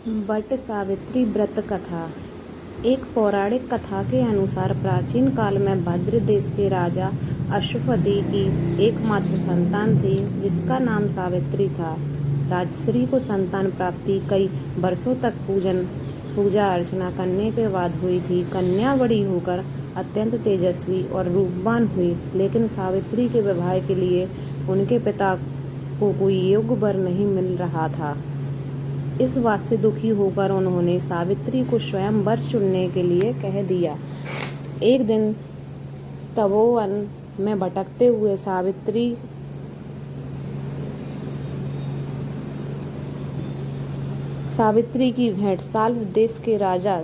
वट सावित्री व्रत कथा। एक पौराणिक कथा के अनुसार प्राचीन काल में भद्र देश के राजा अश्वपति की एकमात्र संतान थी, जिसका नाम सावित्री था। राजश्री को संतान प्राप्ति कई वर्षों तक पूजा अर्चना करने के बाद हुई थी। कन्या बड़ी होकर अत्यंत तेजस्वी और रूपवान हुई, लेकिन सावित्री के विवाह के लिए उनके पिता को कोई योग्य वर नहीं मिल रहा था। इस बात से दुखी होकर उन्होंने सावित्री को स्वयं वर चुनने के लिए कह दिया। एक दिन तपोवन में भटकते हुए सावित्री की भेंट साल्व देश के राजा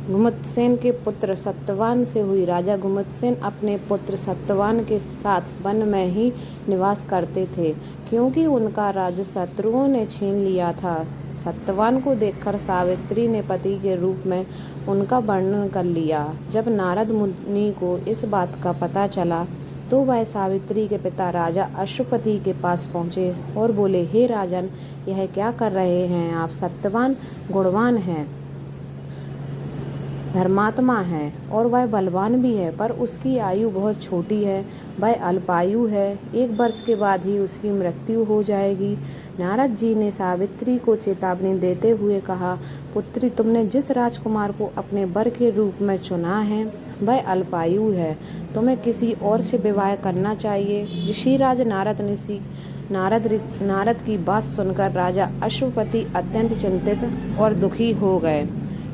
घुमतसेन के पुत्र सत्यवान से हुई। राजा घुमतसेन अपने पुत्र सत्यवान के साथ वन में ही निवास करते थे, क्योंकि उनका राज्य शत्रुओं ने छीन लिया था। सत्यवान को देखकर सावित्री ने पति के रूप में उनका वर्णन कर लिया। जब नारद मुनि को इस बात का पता चला, तो वह सावित्री के पिता राजा अश्वपति के पास पहुँचे और बोले, हे राजन, यह क्या कर रहे हैं आप? सत्यवान गुणवान है, धर्मात्मा है और वह बलवान भी है, पर उसकी आयु बहुत छोटी है। वह अल्पायु है, 1 वर्ष के बाद ही उसकी मृत्यु हो जाएगी। नारद जी ने सावित्री को चेतावनी देते हुए कहा, पुत्री, तुमने जिस राजकुमार को अपने वर के रूप में चुना है, वह अल्पायु है। तुम्हें किसी और से विवाह करना चाहिए। ऋषिराज नारद की बात सुनकर राजा अश्वपति अत्यंत चिंतित और दुखी हो गए।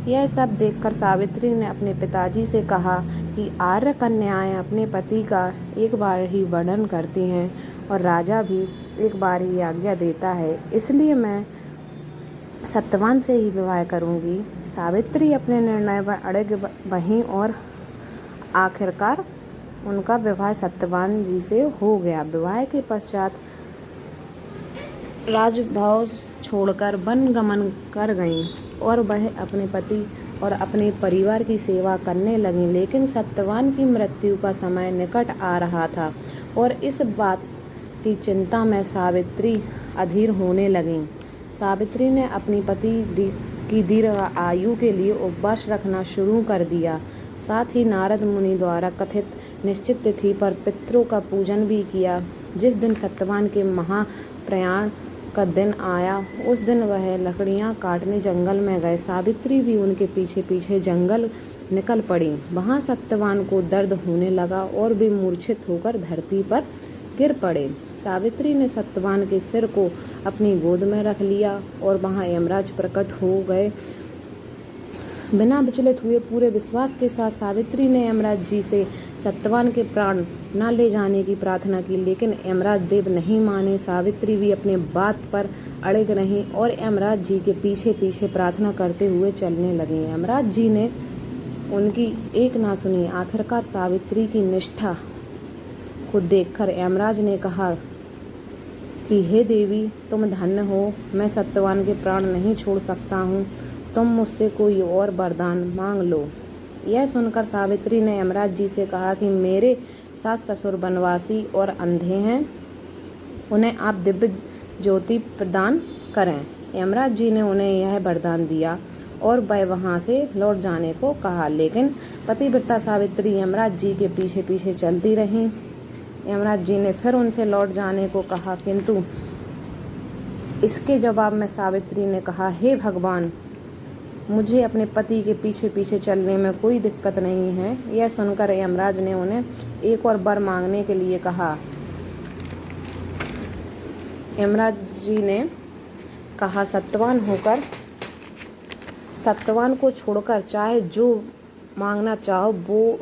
यह सब देखकर सावित्री ने अपने पिताजी से कहा कि आर्य कन्याएं अपने पति का एक बार ही वर्णन करती हैं और राजा भी एक बार ही आज्ञा देता है, इसलिए मैं सत्यवान से ही विवाह करूंगी। सावित्री अपने निर्णय पर अड़ग बहीं और आखिरकार उनका विवाह सत्यवान जी से हो गया। विवाह के पश्चात राजभवन छोड़कर वन गमन कर गईं और वह अपने पति और अपने परिवार की सेवा करने लगीं। लेकिन सत्यवान की मृत्यु का समय निकट आ रहा था और इस बात की चिंता में सावित्री अधीर होने लगीं। सावित्री ने अपनी पति की दीर्घ आयु के लिए उपवास रखना शुरू कर दिया। साथ ही नारद मुनि द्वारा कथित निश्चित तिथि पर पितरों का पूजन भी किया। जिस दिन सत्यवान के महाप्रयाण का दिन आया, उस दिन वह लकड़ियां काटने जंगल में गए। सावित्री भी उनके पीछे पीछे जंगल निकल पड़ी। वहां सत्यवान को दर्द होने लगा और वे मूर्छित होकर धरती पर गिर पड़े। सावित्री ने सत्यवान के सिर को अपनी गोद में रख लिया और वहां यमराज प्रकट हो गए। बिना विचलित हुए पूरे विश्वास के साथ सावित्री ने यमराज जी से सत्यवान के प्राण न ले जाने की प्रार्थना की, लेकिन यमराज देव नहीं माने। सावित्री भी अपने बात पर अड़िग रहीं और यमराज जी के पीछे पीछे प्रार्थना करते हुए चलने लगी। यमराज जी ने उनकी एक ना सुनी। आखिरकार सावित्री की निष्ठा को देखकर यमराज ने कहा कि हे देवी, तुम धन्य हो, मैं सत्यवान के प्राण नहीं छोड़ सकता हूँ, तुम मुझसे कोई और वरदान मांग लो। यह सुनकर सावित्री ने यमराज जी से कहा कि मेरे सास ससुर वनवासी और अंधे हैं, उन्हें आप दिव्य ज्योति प्रदान करें। यमराज जी ने उन्हें यह वरदान दिया और वह वहां से लौट जाने को कहा, लेकिन पतिव्रता सावित्री यमराज जी के पीछे पीछे चलती रहीं। यमराज जी ने फिर उनसे लौट जाने को कहा, किंतु इसके जवाब में सावित्री ने कहा, हे भगवान, मुझे अपने पति के पीछे पीछे चलने में कोई दिक्कत नहीं है। यह सुनकर यमराज ने उन्हें एक और वर मांगने के लिए कहा। यमराज जी ने कहा, सत्यवान को छोड़कर चाहे जो मांगना चाहो वो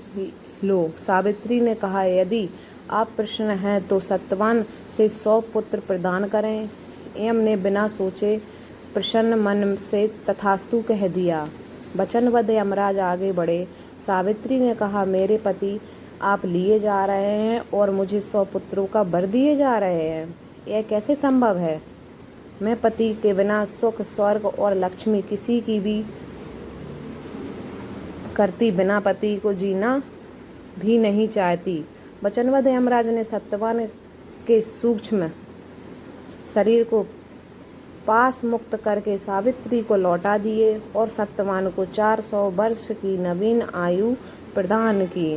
लो। सावित्री ने कहा, यदि आप प्रसन्न हैं तो सत्यवान से 100 पुत्र प्रदान करें। यम ने बिना सोचे प्रसन्न मन से तथास्तु कह दिया। वचनबद्ध यमराज आगे बढ़े। सावित्री ने कहा, मेरे पति आप लिए जा रहे हैं और मुझे 100 पुत्रों का वर दिए जा रहे हैं, यह कैसे संभव है? मैं पति के बिना सुख, स्वर्ग और लक्ष्मी किसी की भी करती, बिना पति को जीना भी नहीं चाहती। वचनबद्ध यमराज ने सत्यवान के सूक्ष्म शरीर को पास मुक्त करके सावित्री को लौटा दिए और सत्यवान को 400 वर्ष की नवीन आयु प्रदान की।